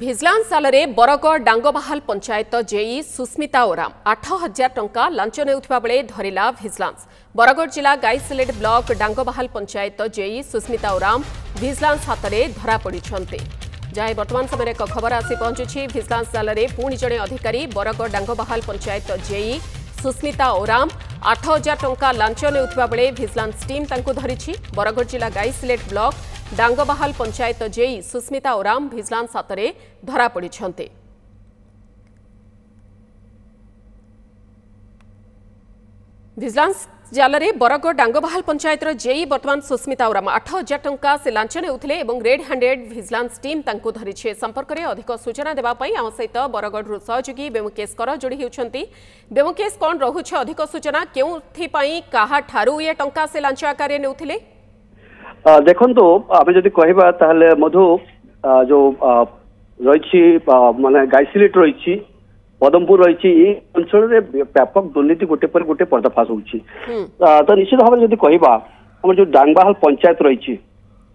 Vigilance ସାଲରେ Bargarh Dangbahal panchayat ଜେଇ ସୁସ୍ମିତା ଓରାମ 8,000 ଟଙ୍କା ଲାଞ୍ଚ ନେଉଥିବା ବେଳେ ଧରିଲା ଭିଜିଲାନ୍ସ। ବରଗଡ଼ ଜିଲ୍ଲା ଗାଇସିଲେଟ୍ ବ୍ଲକ ଡାଙ୍ଗବାହାଲ ପଞ୍ଚାୟତ ଜେଇ ସୁସ୍ମିତା ଓରାମ ଭିଜିଲାନ୍ସ ହାତରେ ଧରାପଡ଼ିଛନ୍ତି। ଯାହା ବର୍ତ୍ତମାନ ସମୟରେ ଏକ ଖବର ଆସି ପହଞ୍ଚୁଛି। ଭିଜିଲାନ୍ସ ସାଲରେ ପୁଣି ଜଣେ ଅଧିକାରୀ ବରଗଡ଼ ଡାଙ୍ଗବାହାଲ ପଞ୍ଚାୟତ ଜେଇ ସୁସ୍ମିତା ଓରାମ 8,000 ଟଙ୍କା ଲାଞ୍ଚ ନେଉଥିବା ବେଳେ ଭିଜିଲାନ୍ସ ଟିମ୍ ତାଙ୍କୁ ଧରିଛି। ବରଗଡ଼ ଜିଲ୍ଲା Gaisilet block डांगबाहाल panchayat JEE Sushmita Oram vigilance हाथ में धरा पड़ी। भिजिलान्स जाल में बरगड़ डांगबाहाल पंचायत जेई बर्तमान सुस्मिता ओराम 8,000 टंका से लांच नेउथिले एवं रेड हैंडेड भिजिलान्स टीम तांको धरिछे। संपर्क में अधिक सूचना देबा पई आम सहित बरगड़ सहयोगी बेमुकेश कर जोड़ी होउछंती। बेमुकेश कौन रहुछ अधिक सूचना केउथि पई काहा ठारू ये टंका से लांच आकार नेउथिले? देखो आम जदि कहवा ताहले मधु जो रही माने गाइसिलेट रही पदमपुर रही अंचल व्यापक दुर्नीति गोटे पर गोटे पर्दाफाश होची। तो निश्चित भाव में जदि कहवा आम जो डांगबाहाल पंचायत रही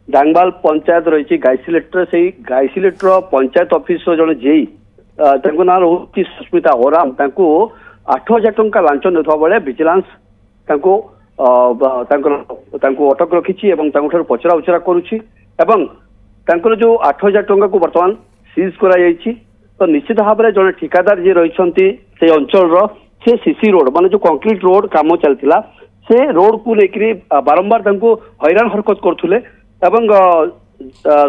डांगबाहाल पंचायत रही गाइसिलेट से गाइसिलेट पंचायत ऑफिस जड़े जेई ना रोची सुस्मिता ओराम 8,000 टंका लांच नेउथबा बेले विजिलेंस अटक रखी पचरा उचरा करुच्ची जो 8,000 टंका को बर्तमान सीज कर तो निश्चित भाव में जड़े ठिकादार जी रही अंचल से सीसी रोड माने जो कंक्रीट रोड काम चलता से रोड को लेकर बारंबार हैरान हरकत करुले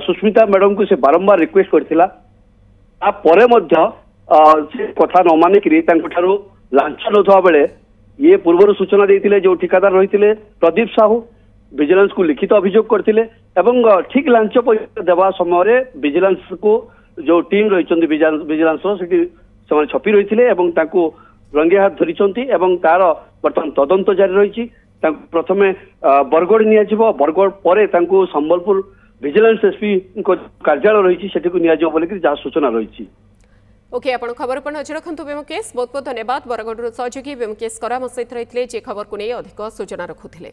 सुस्मिता मैडम को से बारंबार रिक्वेस्ट करथिला कथा न मानिक लांच नौथवा बेले ये पूर्व सूचना देते जो ठिकादार रही प्रदीप साहू विजिलेंस को लिखित अभियोग करते ठीक लांच पैसा देवा समय विजिलेंस को जो टीम रही विजिलेंस से छपी रही रंगे हाथ धरी तार बर्तमान तदंत जारी रही। प्रथम बरगड़ निया बरगड़ पर संबलपुर विजिलेंस एसपी कार्यालय रही जहाँ सूचना रही। ओके आपण खबर पर नजर रखु बेमुकेश बहुत बहुत धन्यवाद। बरगढ़ सहयोगी बेमुकेश कर सहित रही खबर को नहीं अधिक सूचना रखुले।